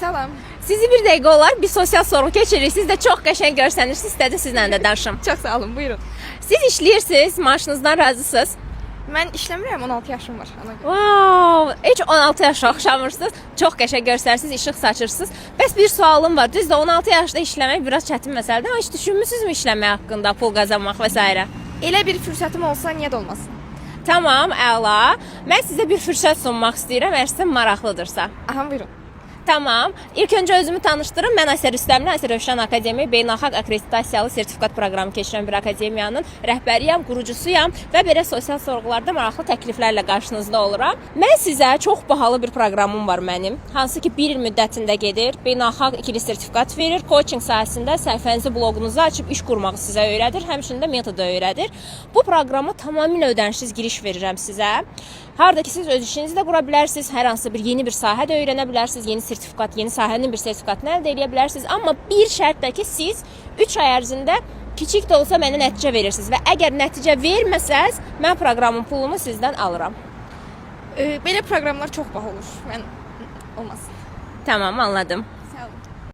Salam. Sizi bir dəqiqə olar bir sosial sorğu keçiririk. Siz də çox qəşəng görsənirsiniz. İstədim sizlə də danışım. Çox sağ olun, buyurun. Siz işləyirsiniz, maaşınızdan razısınız. Mən işləmirəm, 16 yaşım var. Ona görə. Wow, heç 16 yaşa oxşamırsınız. Çox qəşəng görsənirsiniz, işıq saçırsınız. Bəs bir sualım var. Düzdür, 16 yaşda işləmək biraz çətin məsələdir. Amma heç düşünmüsünüzmü işləmək haqqında, pul qazanmaq və s. Elə bir fürsətim olsa niyə də olmasın? Tamam, əla. Mən sizə bir fürsət sunmaq istəyirəm, əgər sizə maraqlıdırsa. Aha, buyurun. Tamam. İlk öncə özümü tanışdırım. Mən Əsər Rüstəmli, Əsər Rövşən Akademiya Beynəlxalq Akkreditasiyalı sertifikat proqramı keçirən bir akademiyanın rəhbəriyəm, qurucusuyam və belə sosial sorğularda maraqlı təkliflərlə qarşınızda oluram. Mən sizə çox bahalı bir proqramım var mənim. Hansı ki 1 il müddətində gedir. Beynəlxalq ikili sertifikat verir. Coaching sahəsində səhifənizi, bloqunuzu açıb iş qurmağı sizə öyrədir. Həmçinin də metodu öyrədir. Bu proqrama tamamilə ödənişsiz giriş verirəm sizə. Harda ki siz öz işinizi də qura bilərsiniz, hər hansı bir yeni bir sahə də öyrənə bilərsiniz, yeni sertifikat, yeni sahənin bir sertifikatını əldə edə bilərsiniz. Amma bir şərtlə ki siz 3 ay ərzində kiçik də olsa mənə nəticə verirsiniz və əgər nəticə verməsəz, mən proqramın pulunu sizdən alıram. Belə proqramlar çox baha olur. Mən olmasın. Tamam, anladım.